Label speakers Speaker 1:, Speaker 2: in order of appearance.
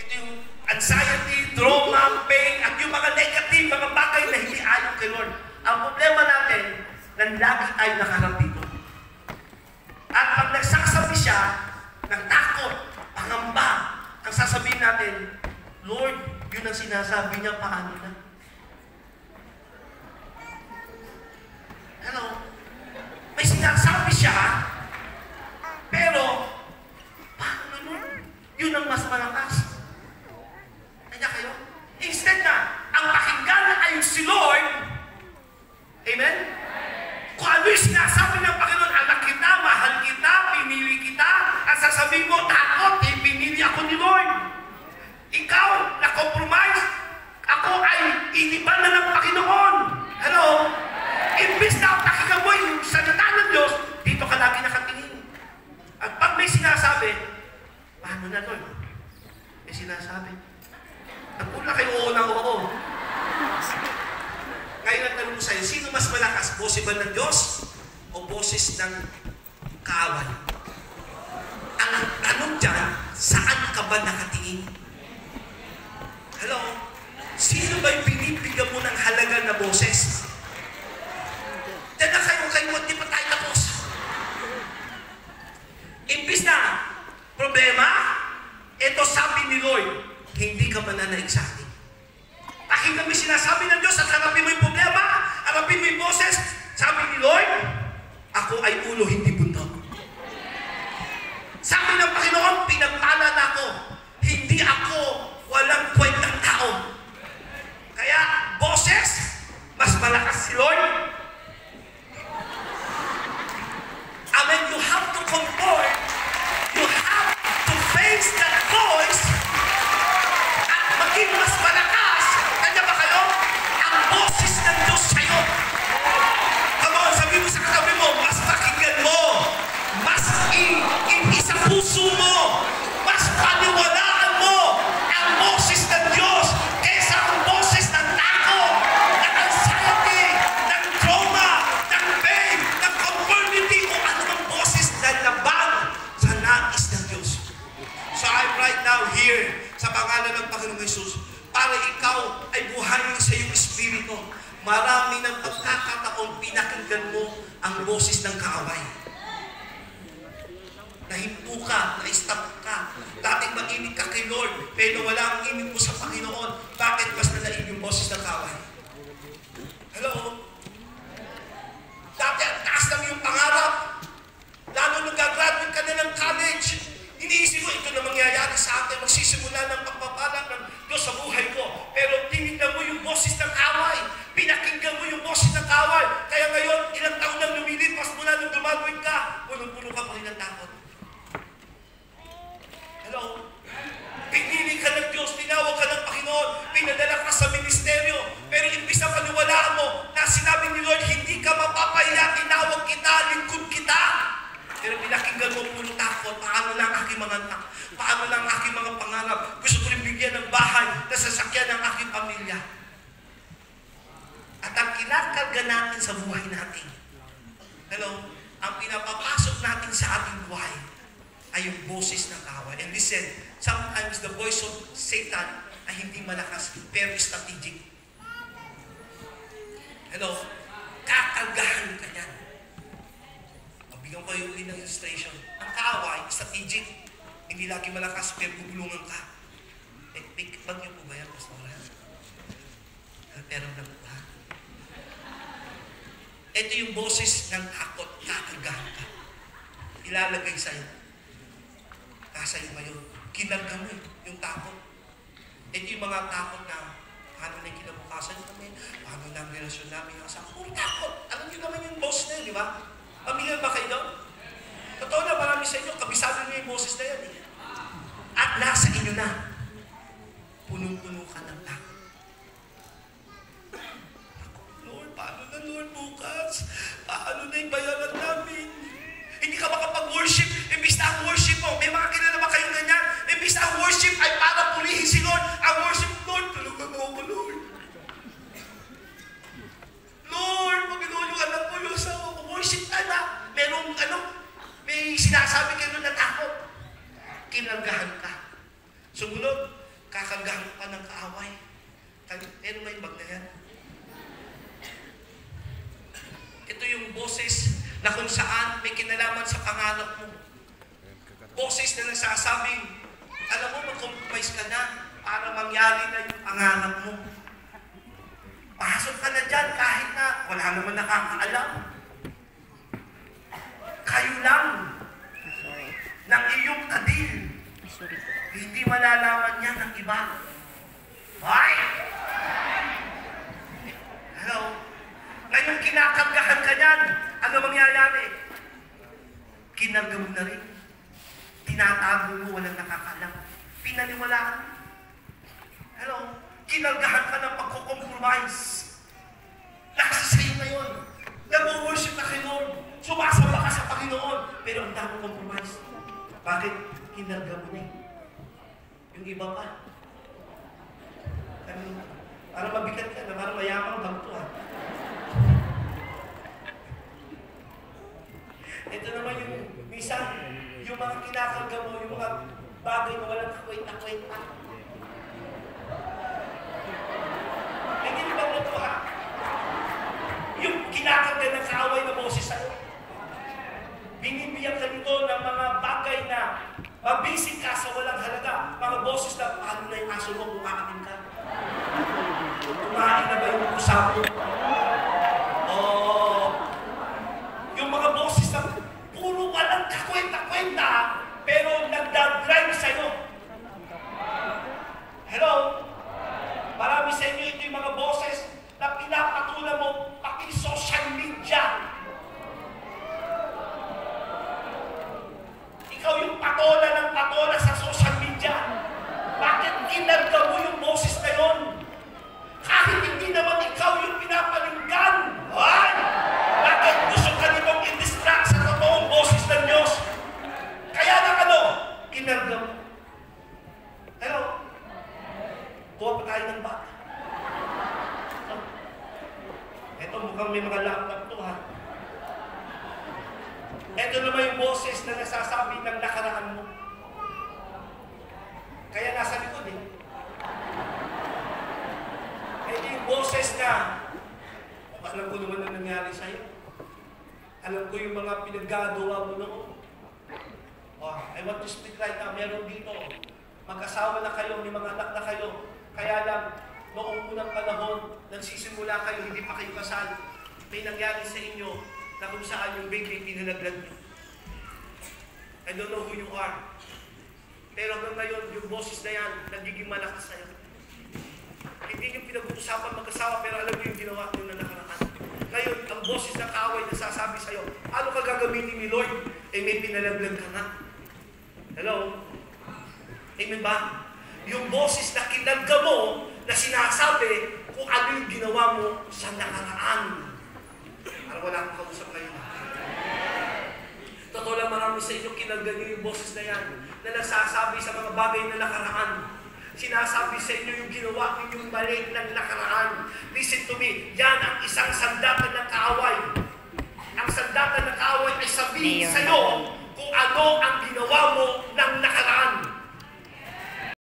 Speaker 1: Ito yung anxiety, trauma, pain, at yung mga negative, mga bagay na hindi ayon kay Lord. Ang problema natin, na lagi tayo nakaharap dito. At pag nagsasabi siya ng takot, pangamba, ang sasabihin natin, Lord, yun ang sinasabi niya, paano na? Hello? May sinasabi siya, pero, paano Lord? Yun ang mas malakas. Kaya kayo? Instead na, ang pakinggan ay si Lord, amen? Kung ano yung sinasabi ng Panginoon, anak kita, mahal kita, pinili kita, at sasabihin mo, takot, pinili ako ni Lord. Ikaw, na-compromise, ako ay iniban na ng Panginoon. Hello? Imbis na pakinggan mo yung salita ng Diyos, dito ka lagi nakatingin. At pag may sinasabi, paano na Lord? May sinasabi. Nagpula kayo oo na oo. Ngayon ang tanong ko sa'yo, sino mas malakas? Boses ba ng Diyos o boses ng kaaway? Ang tanong dyan, saan ka ba nakatingin? Hello? Sino ba yung binibigyan mo ng halaga na boses? Diyan na kayo, di pa tayo tapos. Imbis na, problema, ito sabi ni Lord, hindi ka mananaig sa akin. Pakinggan mo yung sinasabi ng Diyos at harapin mo yung problema, harapin mo yung boses. Sabi ni Lord, ako ay ulo, hindi buntot. Sabi ng Panginoon, pinagpala na ako. Hindi ako walang kwentang tao. Kaya, boses, mas malakas si Lord. Amen, you have to comfort. You have to face that voice at maging mas malakas. Kanya ba kayo? Ang boses ng Diyos sa'yo. Come on, sabi mo sa katabi mo, mas pakinggan mo. Mas isa puso mo. Mas paniwalaan mo ang boses ng Diyos kaysa ang boses ng tao, ng anxiety, ng trauma, ng pain, ng conformity, o anumang boses na labag sa nais ng Diyos. So I'm right now here sa pangalan ng Panginoong Jesus para ikaw ay buhayin sa iyong espiritu. Marami ng pagkakataon pinakinggan mo ang boses ng kaaway. Nahinto ka, na-stop ka. Dating makinig ka kay Lord, pero wala ang inig mo sa Panginoon. Bakit mas nalaig yung boses ng kaaway? Hello? Dati ang taas lang yung pangarap. Lalo nung gagraduate ka na ng college, iniisip mo, ito na mangyayari sa atin, magsisimula ng pagpapala ng Diyos sa buhay ko. Pero tinignan mo yung boses ng kaaway. Pinakinggan mo yung boses ng kaaway. Kaya ngayon, ilang taon nang lumilipas mula nung dumagoy ka, punong-puno ka pa rin ng takot. Hello? Pinili ka ng Diyos, tinawag ka ng Panginoon, pinadala ka sa ministeryo, pero imbis na paniwalaan mo na sinabi ni Lord, hindi ka mapapahiya, tinawag kita, lingkod kita. Pero pinakinggan mo puro takot, paano lang aking mga anak, paano lang aking mga pangarap, gusto ko rin bigyan ng bahay na sasakyan ng aking pamilya. At ang kinakarga natin sa buhay natin, hello, ang pinapapasok natin sa ating buhay ay yung boses ng kaaway. And listen, sometimes the voice of Satan ay hindi malakas, pero strategic. Hello, kakargahan ka yan. Bigyan ko yung uli ng illustration. Ang kaaway, strategic. Hindi lagi malakas, pero bubulungan ka. Bag niyo po ba yan, Pastora? Pero na po ha? Ito yung boses ng takot, kakargahan ka. Ilalagay sa'yo. Sa'yo ngayon, kinarga mo yung takot. Ito yung mga takot na paano na yung kinabukasan kami, paano na ang relasyon namin yung asawa. Puro takot. Alam niyo naman yung boss na yun, di ba? Pamilya ba kayo doon? Totoo na, marami sa inyo, kabisado niyo yung boses na yan. Eh. At nasa inyo na, punong-puno ka ng takot. Lord, paano na Lord bukas? Paano na yung bayaran namin? Hindi ka makapag-worship, imbis na ang worship mo. May mga kilala ba kayong ganyan? Imbis na ang worship ay para pulihin si Lord. Ang worship, Lord, tulungan mo ako, Lord. Lord, Panginoon, yung anak ko, yung asawa ko, worship ka na. Merong, may sinasabi kayo na takot. Kinargahan ka. Sumunod, kakagahan pa ng kaaway. Pero may bag na yan. Ito yung boses na kung saan may kinalaman sa pangarap mo. Boses na nagsasabing, alam mo, mag-compromise ka na para mangyari na yung pangarap mo. Pasok ka na dyan kahit na wala naman nakakaalam. Kayo lang ng iyong kadil. Hindi malalaman yan ng iba. Why? Hello? Ngayon kinakagahan ka niyan. Ano mangyayari? Kinarga mo na rin. Tinatago mo, walang nakakalam. Pinaniwalaan. Hello? Kinargahan ka ng pagkukompromise. Nasa sa'yo ngayon. Nag-worship ka kay Lord. Sumasamba ka sa Panginoon. Pero ang dami compromise. Bakit? Kinarga mo na eh. Yung iba pa. Para mabigat ka na, para mayamang lang ito ha. Ito naman yung minsan, yung mga kinakarga mo, yung mga bagay na walang kakwenta-kwenta. Hindi ba mo ito ha? Yung kinakarga ng kaaway na boses sa'yo. Binibigyan ka nito ng mga bagay na mabisig ka sa walang halaga. Mga boses na, paano na yung aso mo, kumakain ka? Kumain na ba yung pusa mo? Yung mga boses na puro walang kakwenta-kwenta, pero nagdadrive sa'yo. Hello? Marami sa inyo ito yung mga boses na pinapatulan mo pati social media. Ikaw yung patola ng patola sa social media. Bakit kinarga mo yung boses na yun? Kahit hindi naman ikaw yung pinapalinggan. Ay! Bakit gusto ka nitong i-distract sa totoong boses ng Diyos? Kaya na ano? Kinarga mo. Hello? Kuha pa tayo ng bata. Ito mukhang may mga laptop to ha. Ito naman yung boses na nasasabi ng nakaraan mo. Kaya nasa likod eh. Ito yung boses na alam ko naman na nangyari sa'yo. Alam ko yung mga pinaggagawa mo noon. Oh, I want to speak right now. Meron dito. Mag-asawa na kayo, may mga anak na kayo. Kaya lang, noong unang panahon, nagsisimula kayo, hindi pa kayo kasal. May nangyari sa inyo na kung saan yung baby pinalaglag niyo. I don't know who you are. Pero hanggang ngayon, yung boses na yan, nagiging malakas sa'yo. Hindi yung pinag-uusapan mag-asawa, pero alam mo yung ginawa nyo na nakaraan. Ngayon, ang boses ng kaaway nasasabi sa'yo, ano ka gagamitin ni Lord? Eh may pinalaglag ka nga. Hello? Amen ba? Yung boses na kinarga mo, na sinasabi kung ano yung ginawa mo sa nakaraan. Para wala akong kausap ngayon. Totoo lang, marami sa inyo kinarga nyo yung boses na yan, na nagsasabi sa mga bagay na nakaraan. Sinasabi sa inyo yung ginawa ninyong mali ng nakaraan. Listen to me, yan ang isang sandata ng kaaway. Ang sandata ng kaaway ay sabihin sa iyo kung ano ang